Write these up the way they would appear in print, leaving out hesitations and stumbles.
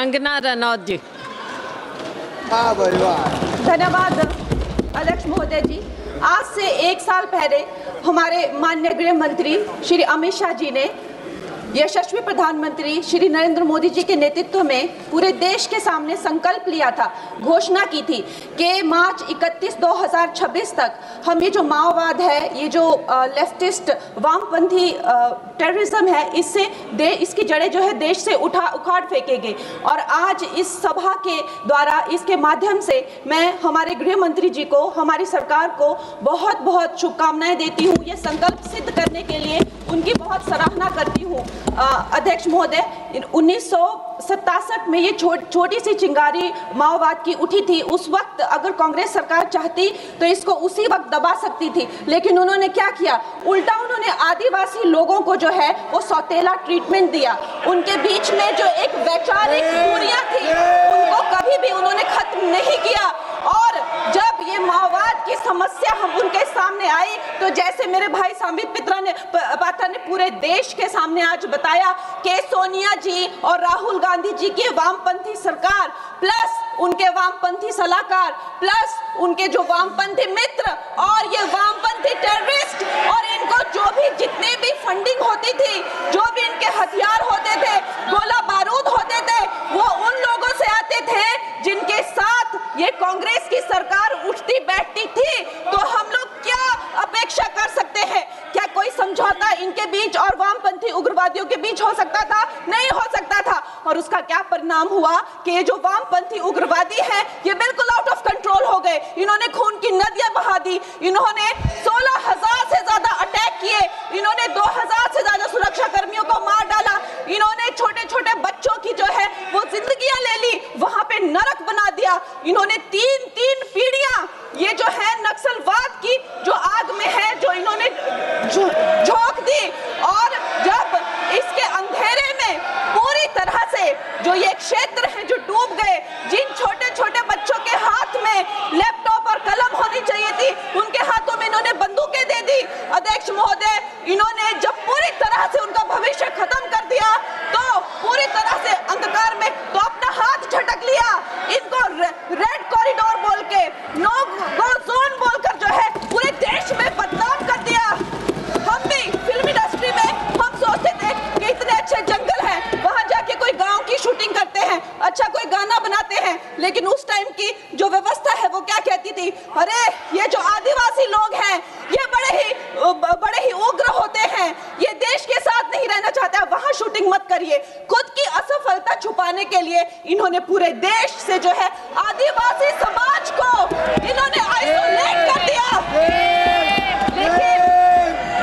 कंगना रनौत जी। धन्यवाद अध्यक्ष महोदय जी। आज से 1 साल पहले हमारे माननीय गृह मंत्री श्री अमित शाह जी ने यशस्वी प्रधानमंत्री श्री नरेंद्र मोदी जी के नेतृत्व में पूरे देश के सामने संकल्प लिया था, घोषणा की थी कि मार्च 31, 2026 तक हम ये जो माओवाद है, ये जो लेफ्टिस्ट वामपंथी टेररिज्म है, इसकी जड़ें जो है देश से उखाड़ फेंकेंगे। और आज इस सभा के द्वारा, इसके माध्यम से मैं हमारे गृह मंत्री जी को, हमारी सरकार को बहुत बहुत शुभकामनाएं देती हूँ। ये संकल्प सिद्ध करने के लिए उनकी बहुत सराहना करती हूँ। अध्यक्ष महोदय, 1967 में ये छोटी सी चिंगारी माओवाद की उठी थी। उस वक्त अगर कांग्रेस सरकार चाहती तो इसको उसी वक्त दबा सकती थी, लेकिन उन्होंने क्या किया, उल्टा उन्होंने आदिवासी लोगों को जो है वो सौतेला ट्रीटमेंट दिया। उनके बीच में जो एक वैचारिक दूरियां थी उनको कभी भी उन्होंने खत्म नहीं किया। और जब ये माओवाद की समस्या हम उनके सामने आई तो जैसे मेरे भाई संबित पात्रा ने पूरे देश के सामने आज बताया कि सोनिया जी और राहुल गांधी जी की वामपंथी सरकार प्लस उनके वामपंथी सलाहकार प्लस उनके जो वामपंथी मित्र और ये वामपंथी टेररिस्ट और इनको जो भी जितने भी फंडिंग होती थी, जो भी इनके हथियार होते थे, गोला बारूद होते थे, वो उन लोगों से आते थे जिनके साथ ये कांग्रेस की सरकार उठती बैठती थी। तो हम लोग क्या अपेक्षा कर सकते हैं? क्या कोई समझौता इनके बीच और वामपंथी उग्रवादियों के बीच हो सकता था? नहीं हो सकता था। और उसका क्या परिणाम हुआ कि ये जो वामपंथी उग्रवादी हैं ये बिल्कुल आउट ऑफ कंट्रोल हो गए। इन्होंने खून की नदियां बहा दी, इन्होंने 16,000 से ज्यादा अटैक किए, इन्होंने 2,000 से ज्यादा सुरक्षा कर्मियों को मार डाला, इन्होंने छोटे छोटे बच्चों की जो है वो जिंदगियां ले ली, वहां पे नरक बना दिया। इन्होंने तीन पीढ़ियां ये जो है नक्सलवाद की जो आग में है जो इन्होंने झोंक दी। और जब इसके अंधेरे में पूरी तरह से जो ये क्षेत्र है जो डूब गए, जिन छोटे छोटे बच्चों के हाथ में लैपटॉप और कलम होनी चाहिए थी उनके हाथों में इन्होंने बंदूकें दे दी। अध्यक्ष महोदय, इन्होंने जब पूरी तरह से उनका भविष्य खत्म कर दिया तो पूरी तरह से अंधकार में तो अपना हाथ झटक लिया। इनको रेड कॉरिडोर बोल के, नो गो जोन बोलकर जो है पूरे देश में बदनाम कर दिया। हम भी फिल्म इंडस्ट्री में हम सोचते थे कि इतने अच्छे जंगल हैं, वहां जाके कोई गांव की शूटिंग करते हैं, अच्छा कोई गाना बनाते हैं, लेकिन उस टाइम की जो व्यवस्था है वो क्या कहती थी, अरे ये जो आदिवासी लोग हैं ये बड़े ही उग्र होते हैं, ये देश के साथ नहीं रहना चाहते, वहां शूटिंग मत करिए। खुद की असफलता छुपाने के लिए इन्होंने पूरे देश से जो है आदिवासी समाज को इन्होंने आइसोलेट कर दिया।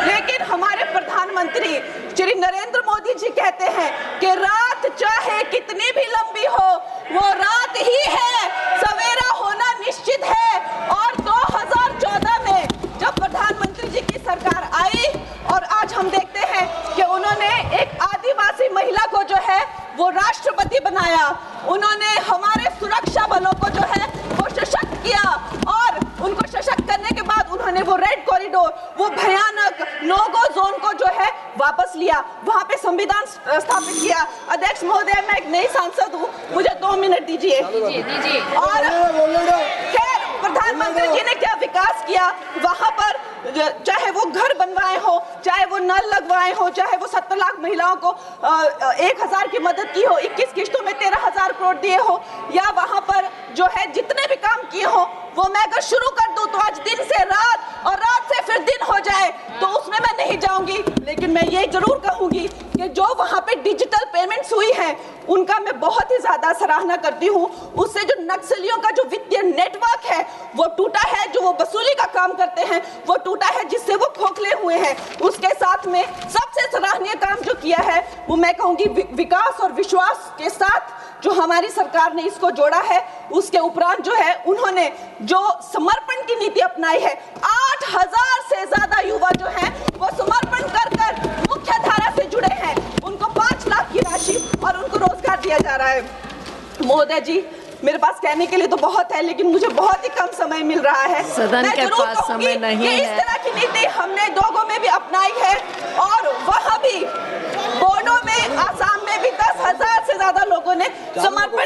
लेकिन हमारे प्रधानमंत्री श्री नरेंद्र मोदी जी कहते हैं कि रात चाहे कितनी भी लंबी हो वो रात ही है, सवेरा होना निश्चित है। और 2014 में जब प्रधानमंत्री जी की सरकार आई और आज हम देखते हैं कि उन्होंने एक आदिवासी महिला को जो है वो राष्ट्रपति बनाया, उन्होंने हमारे सुरक्षा बलों को जो है वो सशक्त किया और उनको सशक्त करने के बाद उन्होंने वो रेड कॉरिडोर, वो भयानक नो गो जोन को जो है वापस लिया, वहां पे संविधान स्थापित किया। अध्यक्ष महोदय, मैं एक नई सांसद हूँ, मुझे 2 मिनट दीजिए। और खैर प्रधानमंत्री जी ने क्या विकास किया वहां पर, चाहे वो घर बनवाए हो, चाहे वो नल लगवाए हो, चाहे वो 70 लाख महिलाओं को 1,000 की मदद की हो, 21 किस्तों में 13,000 करोड़ दिए हो, या वहां पर जो है जितने भी काम किए हो वो मैं अगर शुरू कर दूं तो आज दिन से रात और रात से फिर दिन हो जाए तो उसमें मैं नहीं जाऊंगी। लेकिन मैं ये जरूर कहूंगी कि जो वहां पे डिजिटल पेमेंट्स हुई है उनका मैं बहुत ही ज्यादा सराहना करती हूँ। उससे जो नक्सलियों का जो वित्तीय नेटवर्क है वो टूटा है, जो वो वसूली का काम करते हैं वो टूटा है, जिससे वो खोखले हुए हैं। उसके साथ में सबसे सराहनीय काम जो किया है वो मैं कहूंगी विकास और विश्वास के साथ जो हमारी सरकार ने इसको जोड़ा है। उसके उपरांत जो है उन्होंने जो समर्पण की नीति अपनाई है, 8,000 से ज्यादा युवा जो हैं वो समर्पण कर मुख्य धारा से जुड़े हैं, उनको 5 लाख की राशि और उनको रोजगार दिया जा रहा है। महोदय जी, मेरे पास कहने के लिए तो बहुत है लेकिन मुझे बहुत ही कम समय मिल रहा है। सदन के पास समय नहीं है। इस तरह की नीति हमने दोगो में भी अपनाई है और वहाँ भी बोडो में, आसाम में भी 10,000 से ज्यादा लोगों ने समर्पण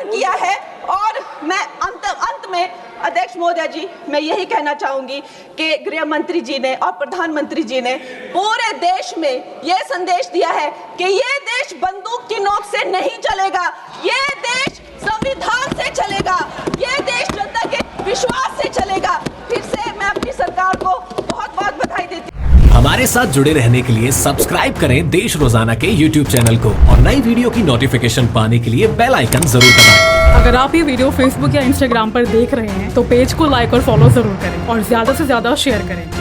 अध्यक्ष महोदय जी, मैं यही कहना चाहूंगी कि गृह मंत्री जी ने और प्रधानमंत्री जी ने पूरे देश में यह संदेश दिया है कि ये देश बंदूक की नोक से नहीं चलेगा, ये देश संविधान से चलेगा, ये देश जनता के विश्वास से चलेगा। फिर से मैं अपनी सरकार को बहुत बहुत बधाई देती हूँ। हमारे साथ जुड़े रहने के लिए सब्सक्राइब करें देश रोजाना के YouTube चैनल को और नई वीडियो की नोटिफिकेशन पाने के लिए बेल आइकन जरूर दबाएं। अगर आप ये वीडियो फेसबुक या इंस्टाग्राम पर देख रहे हैं तो पेज को लाइक और फॉलो जरूर करें और ज्यादा से ज्यादा शेयर करें।